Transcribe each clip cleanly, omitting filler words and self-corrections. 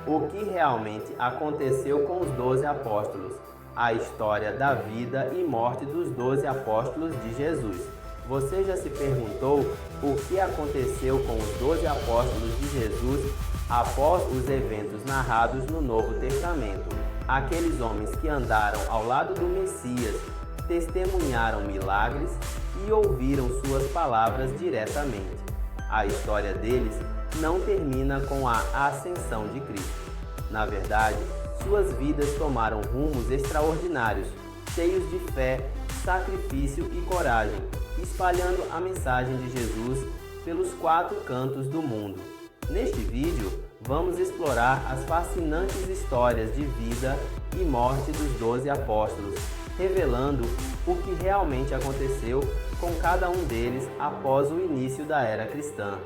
o que realmente aconteceu com os 12 apóstolos, a história da vida e morte dos 12 apóstolos de Jesus. Você já se perguntou o que aconteceu com os 12 apóstolos de Jesus após os eventos narrados no Novo Testamento? Aqueles homens que andaram ao lado do Messias, testemunharam milagres e ouviram suas palavras diretamente. A história deles não termina com a ascensão de Cristo. Na verdade, suas vidas tomaram rumos extraordinários, cheios de fé, sacrifício e coragem, espalhando a mensagem de Jesus pelos 4 cantos do mundo. Neste vídeo, vamos explorar as fascinantes histórias de vida e morte dos 12 apóstolos, revelando o que realmente aconteceu com cada um deles após o início da era cristã.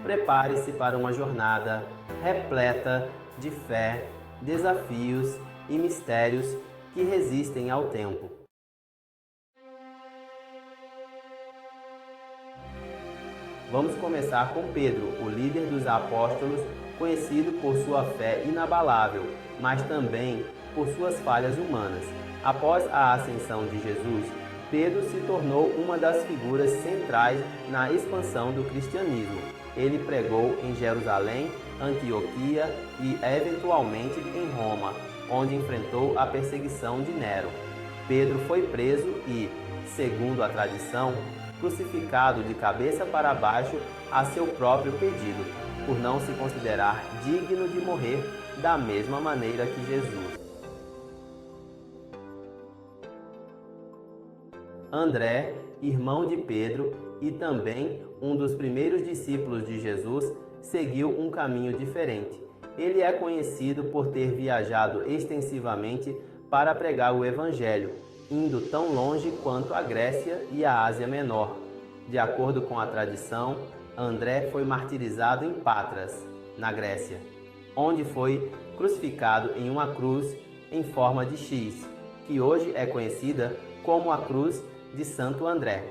Prepare-se para uma jornada repleta de fé, desafios e mistérios que resistem ao tempo. Vamos começar com Pedro, o líder dos apóstolos, conhecido por sua fé inabalável, mas também por suas falhas humanas. Após a ascensão de Jesus, Pedro se tornou uma das figuras centrais na expansão do cristianismo. Ele pregou em Jerusalém, Antioquia e, eventualmente, em Roma, onde enfrentou a perseguição de Nero. Pedro foi preso e, segundo a tradição, crucificado de cabeça para baixo a seu próprio pedido, por não se considerar digno de morrer da mesma maneira que Jesus. André, irmão de Pedro e também um dos primeiros discípulos de Jesus, seguiu um caminho diferente. Ele é conhecido por ter viajado extensivamente para pregar o Evangelho, indo tão longe quanto a Grécia e a Ásia Menor. De acordo com a tradição, André foi martirizado em Patras, na Grécia, onde foi crucificado em uma cruz em forma de X, que hoje é conhecida como a Cruz de Santo André.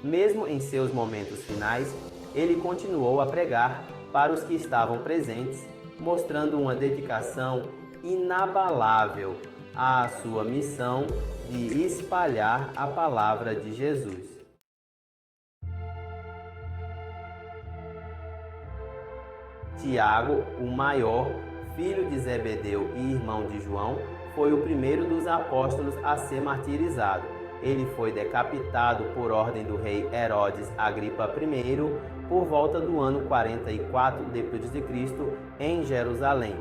Mesmo em seus momentos finais, ele continuou a pregar para os que estavam presentes, mostrando uma dedicação inabalável à sua missão de espalhar a palavra de Jesus. Tiago, o maior, filho de Zebedeu e irmão de João, foi o primeiro dos apóstolos a ser martirizado. Ele foi decapitado por ordem do rei Herodes Agripa I por volta do ano 44 d.C. em Jerusalém.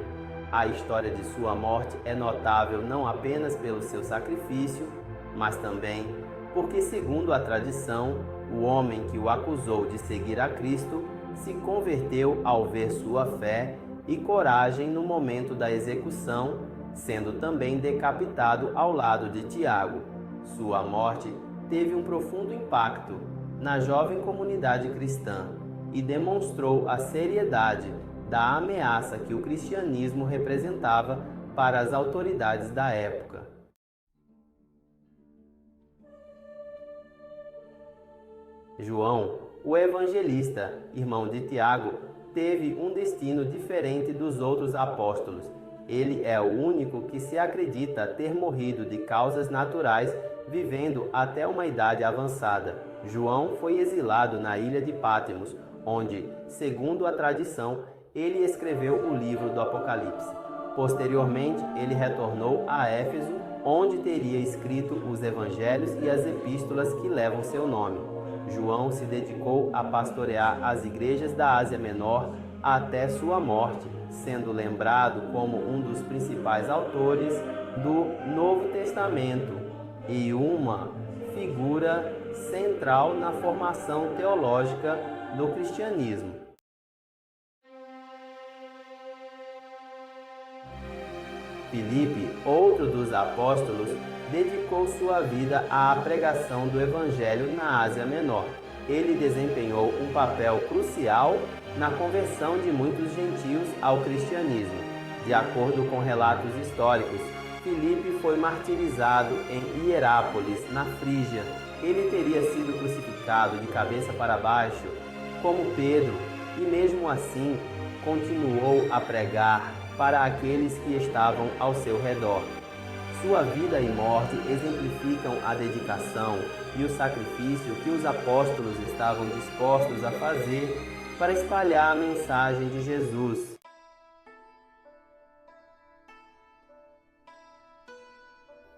A história de sua morte é notável não apenas pelo seu sacrifício, mas também porque, segundo a tradição, o homem que o acusou de seguir a Cristo se converteu ao ver sua fé e coragem no momento da execução, sendo também decapitado ao lado de Tiago. Sua morte teve um profundo impacto na jovem comunidade cristã e demonstrou a seriedade da ameaça que o cristianismo representava para as autoridades da época. João, o evangelista, irmão de Tiago, teve um destino diferente dos outros apóstolos. Ele é o único que se acredita ter morrido de causas naturais, vivendo até uma idade avançada. João foi exilado na ilha de Patmos, onde, segundo a tradição, ele escreveu o livro do Apocalipse. Posteriormente, ele retornou a Éfeso, onde teria escrito os evangelhos e as epístolas que levam seu nome. João se dedicou a pastorear as igrejas da Ásia Menor até sua morte, sendo lembrado como um dos principais autores do Novo Testamento e uma figura central na formação teológica do cristianismo. Filipe, outro dos apóstolos, dedicou sua vida à pregação do Evangelho na Ásia Menor. Ele desempenhou um papel crucial na conversão de muitos gentios ao cristianismo. De acordo com relatos históricos, Filipe foi martirizado em Hierápolis, na Frígia. Ele teria sido crucificado de cabeça para baixo, como Pedro, e mesmo assim continuou a pregar para aqueles que estavam ao seu redor. Sua vida e morte exemplificam a dedicação e o sacrifício que os apóstolos estavam dispostos a fazer para espalhar a mensagem de Jesus.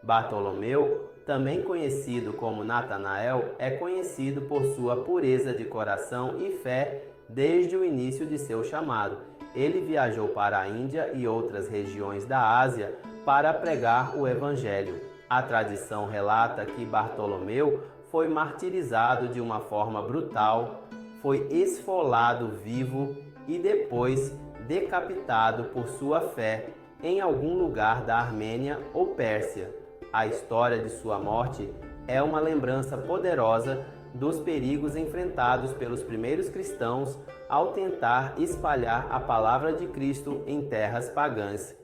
Bartolomeu, também conhecido como Natanael, é conhecido por sua pureza de coração e fé desde o início de seu chamado. Ele viajou para a Índia e outras regiões da Ásia para pregar o Evangelho. A tradição relata que Bartolomeu foi martirizado de uma forma brutal, foi esfolado vivo e depois decapitado por sua fé em algum lugar da Armênia ou Pérsia. A história de sua morte é uma lembrança poderosa dos perigos enfrentados pelos primeiros cristãos ao tentar espalhar a palavra de Cristo em terras pagãs.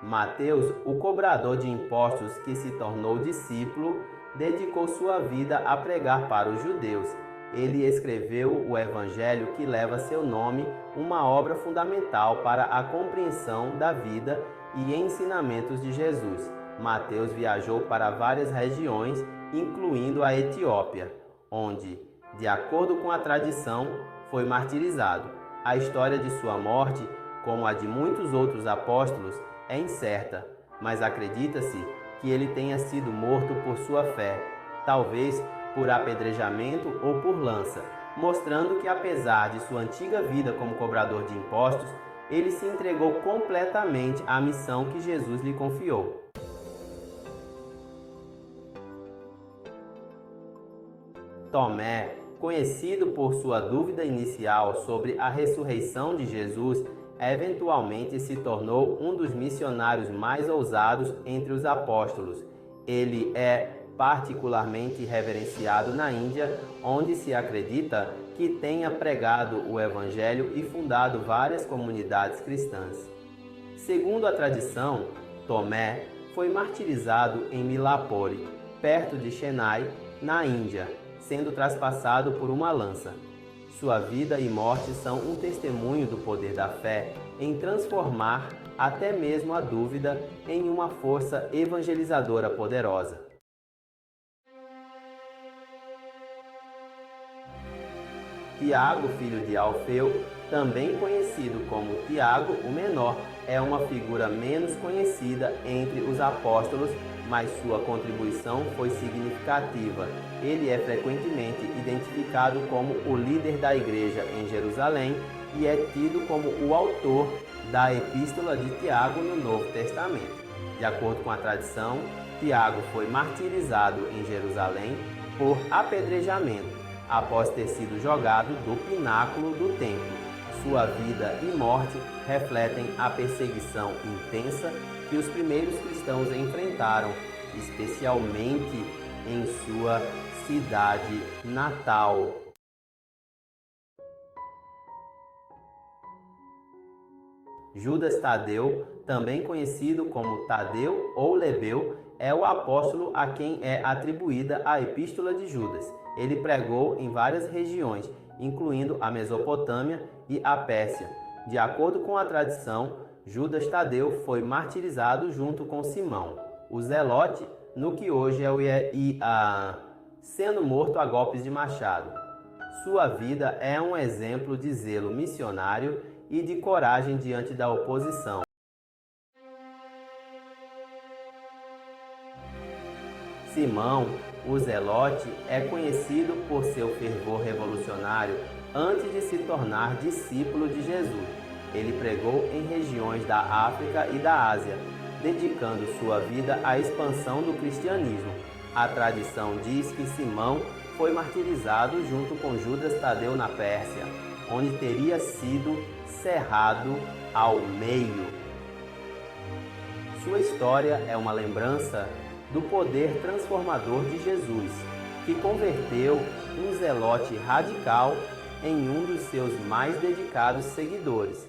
Mateus, o cobrador de impostos que se tornou discípulo, dedicou sua vida a pregar para os judeus. Ele escreveu o Evangelho que leva seu nome, uma obra fundamental para a compreensão da vida e ensinamentos de Jesus. Mateus viajou para várias regiões, incluindo a Etiópia, onde, de acordo com a tradição, foi martirizado. A história de sua morte, como a de muitos outros apóstolos, é incerta, mas acredita-se que ele tenha sido morto por sua fé, talvez por apedrejamento ou por lança, mostrando que apesar de sua antiga vida como cobrador de impostos, ele se entregou completamente à missão que Jesus lhe confiou. Tomé, conhecido por sua dúvida inicial sobre a ressurreição de Jesus, eventualmente se tornou um dos missionários mais ousados entre os apóstolos. Ele é particularmente reverenciado na Índia, onde se acredita que tenha pregado o Evangelho e fundado várias comunidades cristãs. Segundo a tradição, Tomé foi martirizado em Milapore, perto de Chennai, na Índia, sendo traspassado por uma lança. Sua vida e morte são um testemunho do poder da fé em transformar até mesmo a dúvida em uma força evangelizadora poderosa. Tiago, filho de Alfeu, também conhecido como Tiago o Menor, é uma figura menos conhecida entre os apóstolos, mas sua contribuição foi significativa. Ele é frequentemente identificado como o líder da igreja em Jerusalém e é tido como o autor da Epístola de Tiago no Novo Testamento. De acordo com a tradição, Tiago foi martirizado em Jerusalém por apedrejamento, após ter sido jogado do pináculo do templo. Sua vida e morte refletem a perseguição intensa que os primeiros cristãos enfrentaram, especialmente em sua cidade natal. Judas Tadeu, também conhecido como Tadeu ou Lebeu, é o apóstolo a quem é atribuída a Epístola de Judas. Ele pregou em várias regiões, incluindo a Mesopotâmia e a Pérsia. De acordo com a tradição, Judas Tadeu foi martirizado junto com Simão, o Zelote, no que hoje é o IAA, sendo morto a golpes de machado. Sua vida é um exemplo de zelo missionário e de coragem diante da oposição. Simão, o Zelote, é conhecido por seu fervor revolucionário antes de se tornar discípulo de Jesus. Ele pregou em regiões da África e da Ásia, dedicando sua vida à expansão do cristianismo. A tradição diz que Simão foi martirizado junto com Judas Tadeu na Pérsia, onde teria sido cerrado ao meio. Sua história é uma lembrança do poder transformador de Jesus, que converteu um zelote radical em um dos seus mais dedicados seguidores.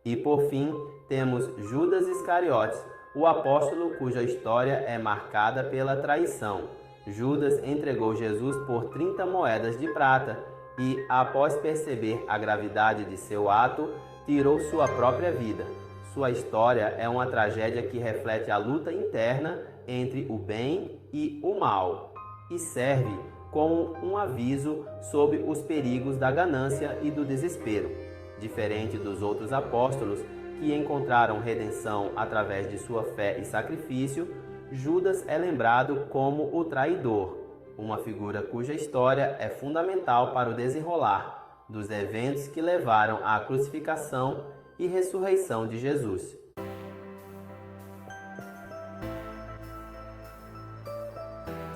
E por fim, temos Judas Iscariotes, o apóstolo cuja história é marcada pela traição. Judas entregou Jesus por 30 moedas de prata e, após perceber a gravidade de seu ato, tirou sua própria vida. Sua história é uma tragédia que reflete a luta interna entre o bem e o mal e serve como um aviso sobre os perigos da ganância e do desespero. Diferente dos outros apóstolos que encontraram redenção através de sua fé e sacrifício, Judas é lembrado como o traidor, uma figura cuja história é fundamental para o desenrolar dos eventos que levaram à crucificação e ressurreição de Jesus.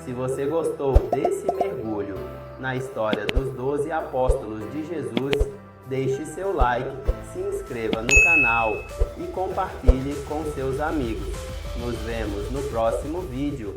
Se você gostou desse mergulho na história dos 12 apóstolos de Jesus, deixe seu like, se inscreva no canal e compartilhe com seus amigos. Nos vemos no próximo vídeo.